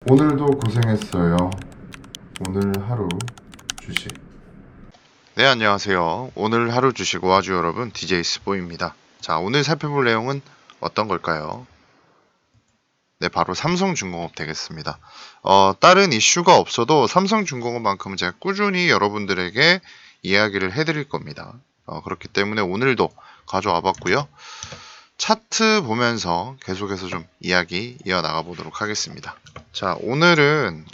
오늘도 고생했어요. 오늘 하루 주식. 네, 안녕하세요. 오늘 하루 주식 오아주 여러분, DJ 스보입니다. 자, 오늘 살펴볼 내용은 어떤 걸까요? 네, 바로 삼성중공업 되겠습니다. 다른 이슈가 없어도 삼성중공업만큼은 제가 꾸준히 여러분들에게 이야기를 해드릴 겁니다. 그렇기 때문에 오늘도 가져와 봤고요. 차트 보면서 계속해서 좀 이야기 이어나가 보도록 하겠습니다. 자, 오늘은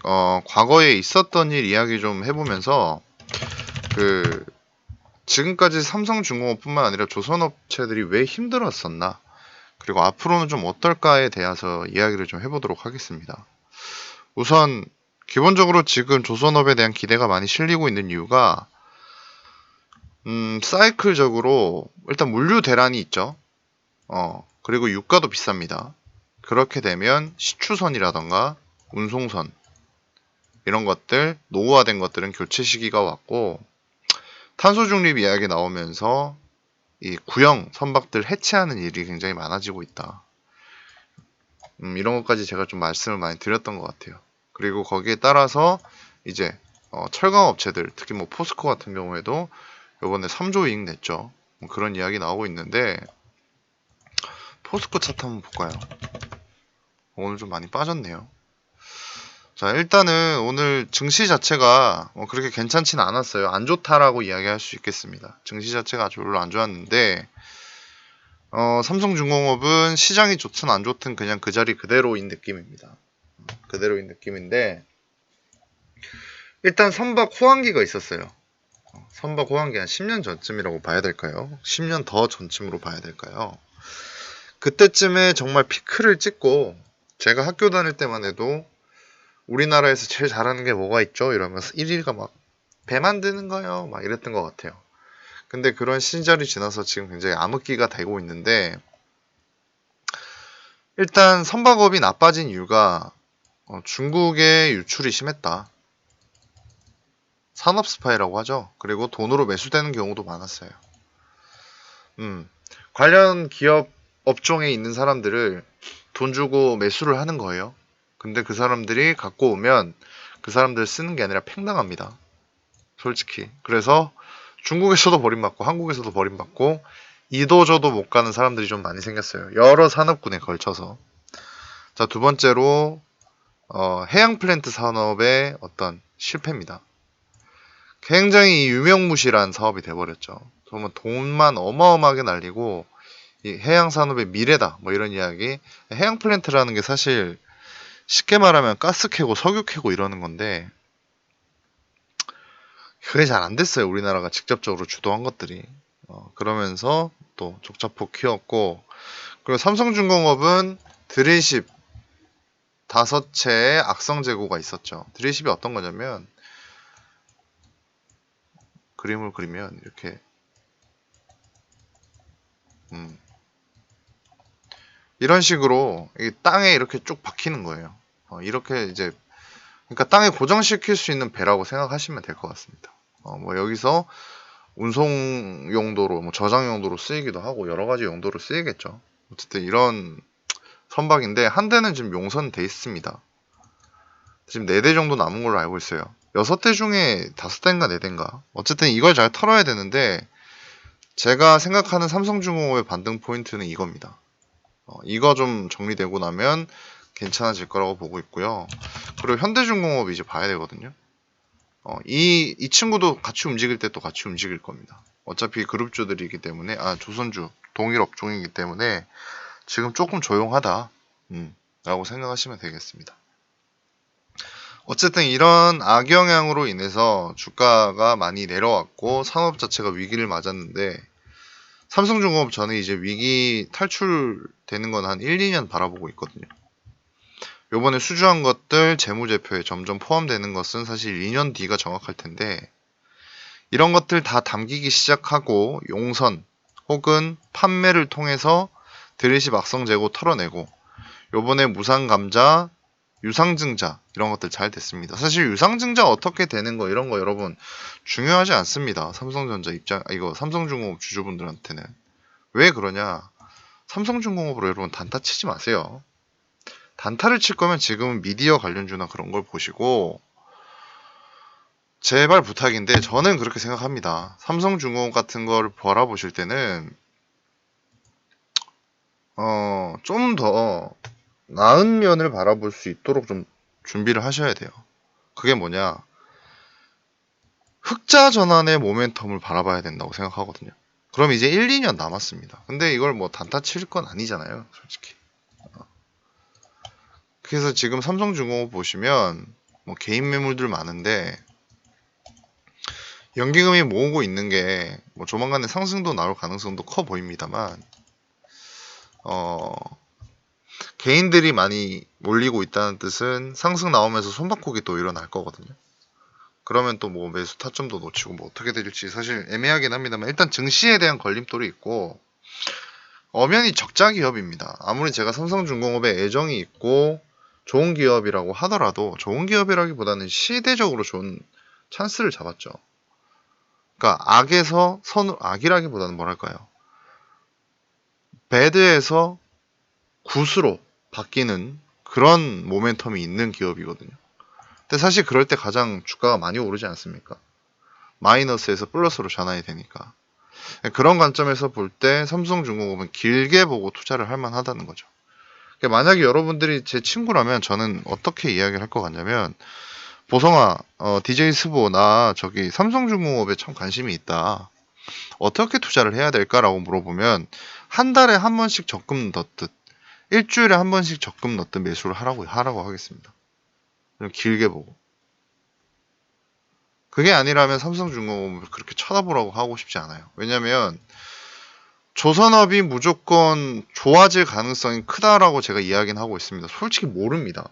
과거에 있었던 일 이야기 좀 해보면서 지금까지 삼성중공업뿐만 아니라 조선업체들이 왜 힘들었었나, 그리고 앞으로는 좀 어떨까에 대해서 이야기를 좀 해보도록 하겠습니다. 우선 기본적으로 지금 조선업에 대한 기대가 많이 실리고 있는 이유가 사이클적으로 일단 물류 대란이 있죠. 그리고 유가도 비쌉니다. 그렇게 되면 시추선이라던가 운송선 이런 것들, 노후화된 것들은 교체 시기가 왔고, 탄소 중립 이야기 나오면서 이 구형 선박들 해체하는 일이 굉장히 많아지고 있다. 이런 것까지 제가 좀 말씀을 많이 드렸던 것 같아요. 그리고 거기에 따라서 이제 철강 업체들, 특히 뭐 포스코 같은 경우에도 이번에 3조 이익 냈죠. 뭐 그런 이야기 나오고 있는데, 포스코 차트 한번 볼까요? 오늘 좀 많이 빠졌네요. 자, 일단은 오늘 증시 자체가 그렇게 괜찮지는 않았어요. 안 좋다라고 이야기할 수 있겠습니다. 증시 자체가 별로 안 좋았는데, 삼성중공업은 시장이 좋든 안 좋든 그냥 그 자리 그대로인 느낌입니다. 그대로인 느낌인데, 일단 선박 호황기가 있었어요. 선박 호황기 한 10년 전쯤이라고 봐야 될까요? 10년 더 전쯤으로 봐야 될까요? 그때쯤에 정말 피크를 찍고, 제가 학교 다닐 때만 해도 우리나라에서 제일 잘하는 게 뭐가 있죠? 이러면서 1위가 막 배 만드는 거요, 막 이랬던 것 같아요. 근데 그런 시절이 지나서 지금 굉장히 암흑기가 되고 있는데, 일단 선박업이 나빠진 이유가 중국의 유출이 심했다. 산업 스파이라고 하죠. 그리고 돈으로 매수되는 경우도 많았어요. 관련 기업 업종에 있는 사람들을 돈 주고 매수를 하는 거예요. 근데 그 사람들이 갖고 오면 그 사람들 쓰는 게 아니라 팽당합니다. 솔직히. 그래서 중국에서도 버림받고 한국에서도 버림받고 이도저도 못 가는 사람들이 좀 많이 생겼어요. 여러 산업군에 걸쳐서. 자, 두 번째로 해양 플랜트 산업의 어떤 실패입니다. 굉장히 유명무실한 사업이 돼버렸죠. 정말 돈만 어마어마하게 날리고 이 해양 산업의 미래다 뭐 이런 이야기. 해양 플랜트라는 게 사실 쉽게 말하면 가스 캐고 석유 캐고 이러는 건데, 그게 잘 안 됐어요. 우리나라가 직접적으로 주도한 것들이. 그러면서 또 족자폭 키웠고, 그리고 삼성중공업은 드릴십 5채의 악성 재고가 있었죠. 드릴십이 어떤 거냐면, 그림을 그리면 이렇게 이런 식으로 이 땅에 이렇게 쭉 박히는 거예요. 이렇게 이제, 그러니까 땅에 고정시킬 수 있는 배라고 생각하시면 될 것 같습니다. 뭐 여기서 운송 용도로, 뭐 저장 용도로 쓰이기도 하고 여러 가지 용도로 쓰이겠죠. 어쨌든 이런 선박인데, 한 대는 지금 용선돼 있습니다. 지금 4대 정도 남은 걸로 알고 있어요. 6대 중에 5대인가 4대인가. 어쨌든 이걸 잘 털어야 되는데, 제가 생각하는 삼성중공업의 반등 포인트는 이겁니다. 이거 좀 정리되고 나면 괜찮아질 거라고 보고 있고요. 그리고 현대중공업 이제 봐야 되거든요. 이 친구도 같이 움직일 때 또 같이 움직일 겁니다. 어차피 그룹주들이기 때문에, 조선주, 동일 업종이기 때문에 지금 조금 조용하다, 라고 생각하시면 되겠습니다. 어쨌든 이런 악영향으로 인해서 주가가 많이 내려왔고 산업 자체가 위기를 맞았는데, 삼성중공업 저는 이제 위기 탈출되는 건 한 1, 2년 바라보고 있거든요. 요번에 수주한 것들 재무제표에 점점 포함되는 것은 사실 2년 뒤가 정확할 텐데, 이런 것들 다 담기기 시작하고 용선 혹은 판매를 통해서 드릴십 악성 재고 털어내고, 요번에 무상감자, 유상증자 이런 것들 잘 됐습니다. 사실 유상증자 어떻게 되는 거 이런 거 여러분 중요하지 않습니다. 삼성전자 이거 삼성중공업 주주분들한테는. 왜 그러냐? 삼성중공업으로 여러분 단타 치지 마세요. 단타를 칠 거면 지금 미디어 관련주나 그런 걸 보시고, 제발 부탁인데 저는 그렇게 생각합니다. 삼성중공업 같은 걸 바라보실 때는 좀 더 나은 면을 바라볼 수 있도록 좀 준비를 하셔야 돼요. 그게 뭐냐? 흑자 전환의 모멘텀을 바라봐야 된다고 생각하거든요. 그럼 이제 1, 2년 남았습니다. 근데 이걸 뭐 단타 칠 건 아니잖아요, 솔직히. 그래서 지금 삼성중공업 보시면 뭐 개인 매물들 많은데 연기금이 모으고 있는 게 뭐 조만간에 상승도 나올 가능성도 커 보입니다만 개인들이 많이 몰리고 있다는 뜻은 상승 나오면서 손바꾸기 또 일어날 거거든요. 그러면 또 뭐 매수 타점도 놓치고 뭐 어떻게 될지 사실 애매하긴 합니다만 일단 증시에 대한 걸림돌이 있고 엄연히 적자 기업입니다. 아무리 제가 삼성중공업에 애정이 있고 좋은 기업이라고 하더라도 좋은 기업이라기보다는 시대적으로 좋은 찬스를 잡았죠. 그러니까 악에서 악이라기보다는 뭐랄까요? 배드에서 굿으로 바뀌는 그런 모멘텀이 있는 기업이거든요. 근데 사실 그럴 때 가장 주가가 많이 오르지 않습니까? 마이너스에서 플러스로 전환이 되니까. 그런 관점에서 볼 때 삼성중공업은 길게 보고 투자를 할 만하다는 거죠. 만약에 여러분들이 제 친구라면 저는 어떻게 이야기를 할 것 같냐면, 보성아, DJ 스보, 나 저기 삼성중공업에 참 관심이 있다. 어떻게 투자를 해야 될까라고 물어보면, 한 달에 한 번씩 적금 넣듯, 일주일에 한 번씩 적금 넣듯 매수를 하라고 하겠습니다. 길게 보고. 그게 아니라면 삼성중공업을 그렇게 쳐다보라고 하고 싶지 않아요. 왜냐면, 조선업이 무조건 좋아질 가능성이 크다라고 제가 이야기는 하고 있습니다. 솔직히 모릅니다.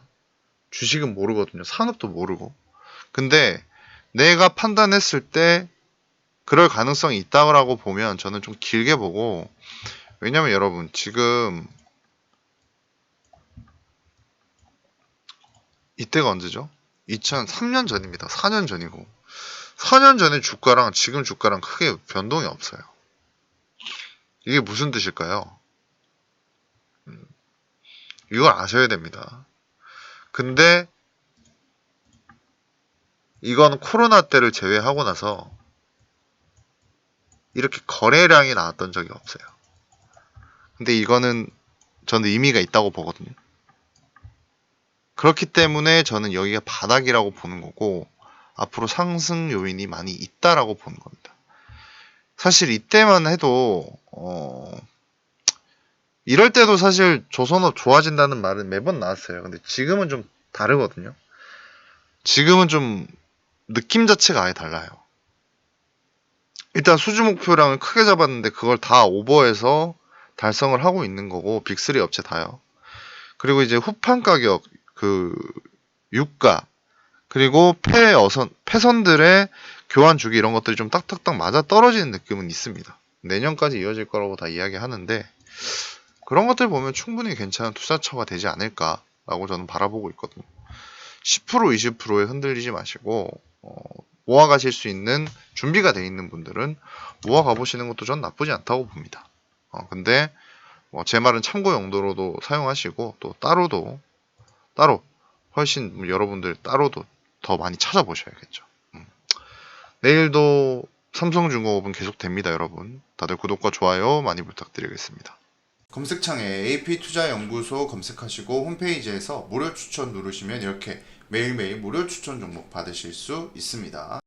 주식은 모르거든요. 산업도 모르고. 근데 내가 판단했을 때 그럴 가능성이 있다고 보면 저는 좀 길게 보고, 왜냐면 여러분 지금 이때가 언제죠? 2003년 전입니다. 4년 전이고 4년 전의 주가랑 지금 주가랑 크게 변동이 없어요. 이게 무슨 뜻일까요? 이걸 아셔야 됩니다. 근데 이건 코로나 때를 제외하고 나서 이렇게 거래량이 나왔던 적이 없어요. 근데 이거는 저는 의미가 있다고 보거든요. 그렇기 때문에 저는 여기가 바닥이라고 보는 거고 앞으로 상승 요인이 많이 있다라고 보는 겁니다. 사실 이때만 해도 이럴 때도 사실 조선업 좋아진다는 말은 매번 나왔어요. 근데 지금은 좀 다르거든요. 지금은 좀 느낌 자체가 아예 달라요. 일단 수주 목표량을 크게 잡았는데 그걸 다 오버해서 달성을 하고 있는 거고 빅3 업체 다요. 그리고 이제 후판 가격 그 유가 그리고 폐선들의 교환 주기 이런 것들이 좀 딱딱딱 맞아 떨어지는 느낌은 있습니다. 내년까지 이어질 거라고 다 이야기하는데 그런 것들 보면 충분히 괜찮은 투자처가 되지 않을까라고 저는 바라보고 있거든요. 10% 20%에 흔들리지 마시고 모아가실 수 있는 준비가 돼 있는 분들은 모아가 보시는 것도 전 나쁘지 않다고 봅니다. 근데 제 말은 참고 용도로도 사용하시고 또 따로 훨씬 여러분들 따로도 더 많이 찾아보셔야겠죠. 내일도 삼성중공업은 계속됩니다, 여러분. 다들 구독과 좋아요 많이 부탁드리겠습니다. 검색창에 AP투자연구소 검색하시고 홈페이지에서 무료 추천 누르시면 이렇게 매일매일 무료 추천 종목 받으실 수 있습니다.